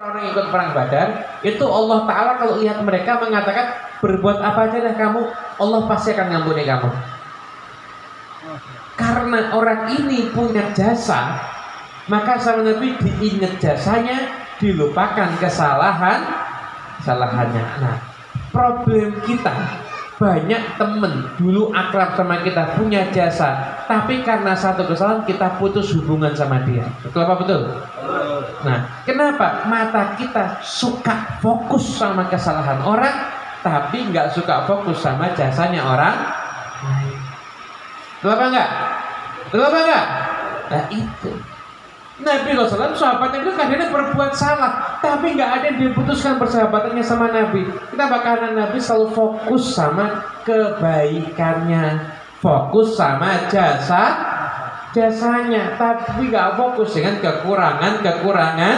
orang ikut perang Badar, itu Allah Ta'ala kalau lihat mereka mengatakan, berbuat apa aja dah kamu, Allah pasti akan ngampuni kamu. Karena orang ini punya jasa, maka sama Nabi diingat jasanya, dilupakan kesalahannya. Nah, problem kita, banyak temen dulu akrab sama kita, punya jasa, tapi karena satu kesalahan kita putus hubungan sama dia. Betul apa betul? Nah, kenapa? Mata kita suka fokus sama kesalahan orang, tapi nggak suka fokus sama jasanya orang lain. Betul apa enggak? Betul apa enggak? Nah itu Nabi SAW, sahabatnya itu kadang-kadang berbuat salah, tapi nggak ada yang diputuskan persahabatannya sama Nabi. Kenapa? Karena Nabi selalu fokus sama kebaikannya, fokus sama jasanya, tapi nggak fokus dengan kekurangannya.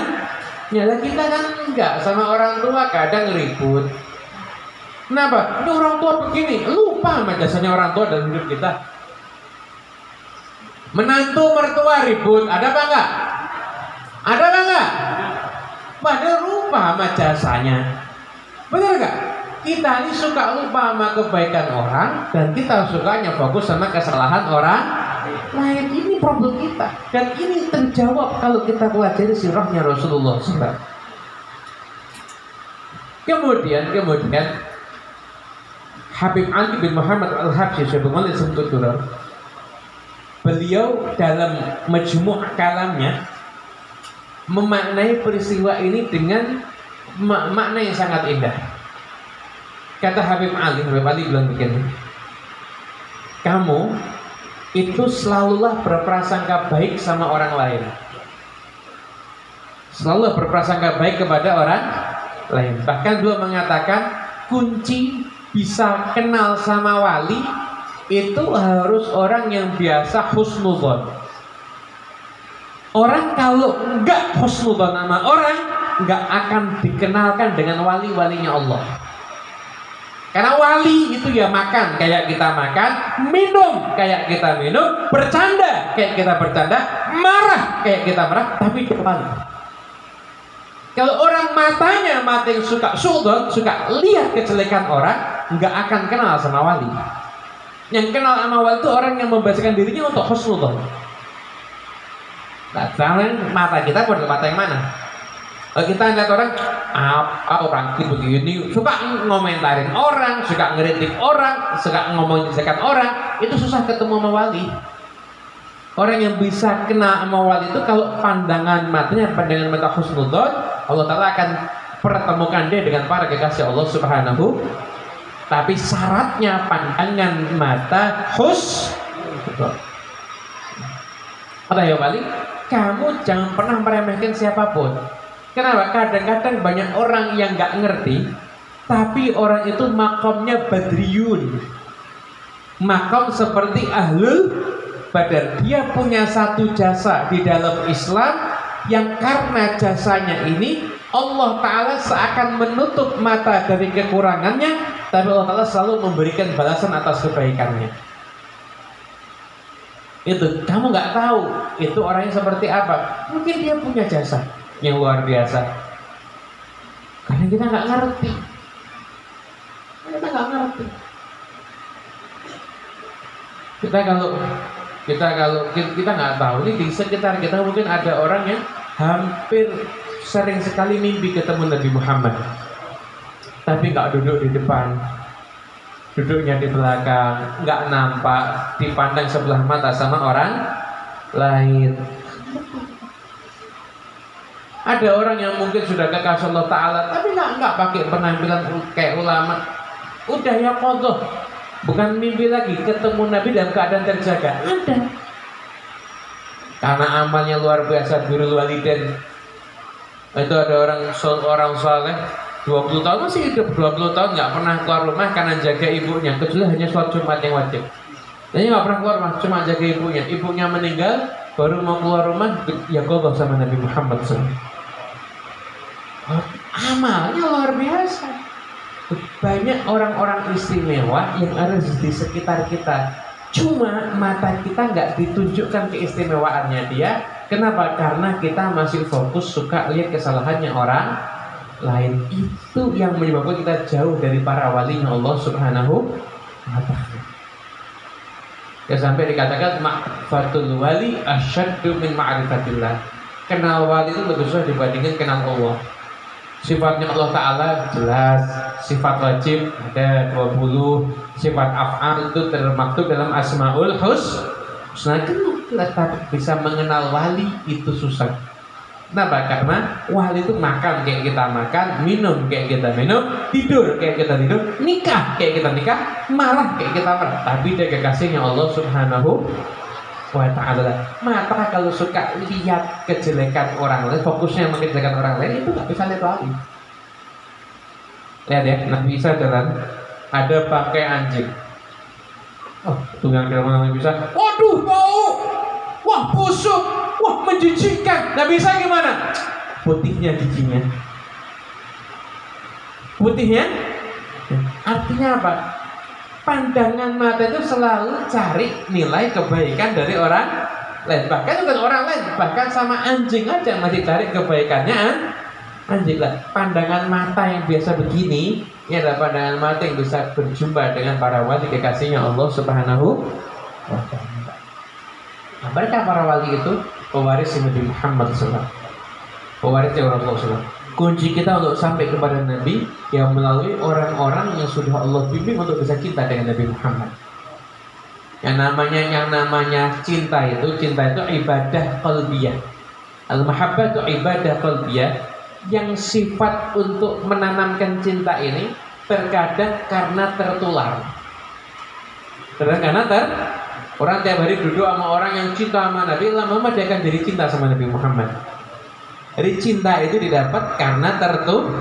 Lah kita kan enggak, sama orang tua kadang ribut. Kenapa? Ini orang tua begini, lupa sama jasanya orang tua dalam hidup kita. Menantu mertua ribut, ada apa enggak? Ada apa enggak? Padahal lupa sama jasanya. Benar enggak? Kita ini suka lupa sama kebaikan orang, dan kita sukanya fokus sama kesalahan orang lain. Ini problem kita, dan ini terjawab kalau kita pelajari sirahnya Rasulullah SAW. Kemudian Habib Ali bin Muhammad Al-Habsyi Syaikhul Islam Tuturan, beliau dalam majmu' kalamnya memaknai peristiwa ini dengan makna yang sangat indah. Kata Habib Ali bilang begini, kamu itu selalulah berprasangka baik sama orang lain, selalu berprasangka baik kepada orang lain. Bahkan beliau mengatakan kunci bisa kenal sama wali itu harus orang yang biasa husnudzon. Orang kalau enggak husnudzon sama orang, enggak akan dikenalkan dengan wali-walinya Allah. Karena wali itu ya makan kayak kita makan, minum kayak kita minum, bercanda kayak kita bercanda, marah kayak kita marah, tapi dia wali. Kalau orang matanya mata yang suka suudzon, suka lihat kejelekan orang, enggak akan kenal sama wali. Yang kenal sama wali itu orang yang membahasakan dirinya untuk husnudzon. Nah, sekarang mata kita pada mata yang mana? Kalau kita lihat orang, orang begini, suka ngomentarin orang, suka ngeritik orang, suka ngomongin jelekan orang, itu susah ketemu sama wali. Orang yang bisa kena sama wali itu kalau pandangan matanya, pandangan mata husnudzon, Allah Ta'ala akan pertemukan dia dengan para kekasih Allah Subhanahu. Tapi syaratnya pandangan mata husnudzon. Kata ya wali, kamu jangan pernah meremehkan siapapun. Kenapa? Kadang-kadang banyak orang yang nggak ngerti, tapi orang itu makomnya badriyun, makom seperti ahlul badar. Dia punya satu jasa di dalam Islam yang karena jasanya ini Allah Ta'ala seakan menutup mata dari kekurangannya, tapi Allah Ta'ala selalu memberikan balasan atas kebaikannya. Itu kamu nggak tahu itu orangnya seperti apa. Mungkin dia punya jasa yang luar biasa, karena kita nggak ngerti. Kita nggak tahu nih, di sekitar kita mungkin ada orang yang hampir sering sekali mimpi ketemu Nabi Muhammad, tapi nggak duduk di depan, duduknya di belakang, nggak nampak, dipandang sebelah mata sama orang lain. Ada orang yang mungkin sudah kekasih Allah Ta'ala, tapi nggak pakai penampilan kayak ulama. Udah ya kodoh, bukan mimpi lagi, ketemu Nabi dalam keadaan terjaga. Ada. Karena amalnya luar biasa, birrul walidain. Itu ada orang saleh 20 tahun masih hidup, 20 tahun nggak pernah keluar rumah karena jaga ibunya, kecuali hanya sholat Jumat yang wajib. Dia nggak pernah keluar rumah, cuma jaga ibunya. Ibunya meninggal, baru mau keluar rumah, ya qadha sama Nabi Muhammad SAW. Amalnya luar biasa. Banyak orang-orang istimewa yang ada di sekitar kita. Cuma mata kita nggak ditunjukkan keistimewaannya dia, Kenapa? Karena kita masih fokus suka lihat kesalahannya orang lain. Itu yang menyebabkan kita jauh dari para walinya Allah Subhanahu wa ta'ala. Ya sampai dikatakan ma'rifatul wali asyaddu min ma'rifatillah. Kenal wali itu lebih susah dibandingkan kenal Allah. Sifatnya Allah Ta'ala jelas, sifat wajib ada 20, sifat af'al itu termaktub dalam Asmaul Husna. Tetapi bisa mengenal wali itu susah. Kenapa? Karena wali itu makan kayak kita makan, minum kayak kita minum, tidur kayak kita tidur, nikah kayak kita nikah, marah kayak kita marah. Tapi dia kekasihnya Allah Subhanahu wa ta'ala. Mata kalau suka lihat kejelekan orang lain, fokusnya mengerjakan orang lain, itu nggak bisa lihat wali. Lihat ya, Nabi Isa jalan, ada pakai anjing. Oh, tunggang dalam Nabi Isa, waduh bau, wah busuk, wah menjijikkan. Nabi Isa gimana? Putihnya giginya. Putihnya? Artinya apa? Pandangan mata itu selalu cari nilai kebaikan dari orang lain. Bahkan bukan orang lain, bahkan sama anjing aja masih cari kebaikannya anjing lah. Pandangan mata yang biasa begini, ini adalah pandangan mata yang bisa berjumpa dengan para wali kekasihnya Allah Subhanahu wa ta'ala. Nah, mereka para wali itu pewaris Nabi Muhammad SAW, pewarisnya Rasulullah SAW. Kunci kita untuk sampai kepada Nabi yang melalui orang-orang yang sudah Allah bimbing untuk bisa cinta dengan Nabi Muhammad. Yang namanya cinta itu ibadah qalbiyah. Al-mahabbah itu ibadah qalbiyah yang sifat untuk menanamkan cinta ini terkadang karena tertular. Karena orang tiap hari duduk sama orang yang cinta sama Nabi, lama-lama dia akan jadi cinta sama Nabi Muhammad. Jadi cinta itu didapat karena tertular.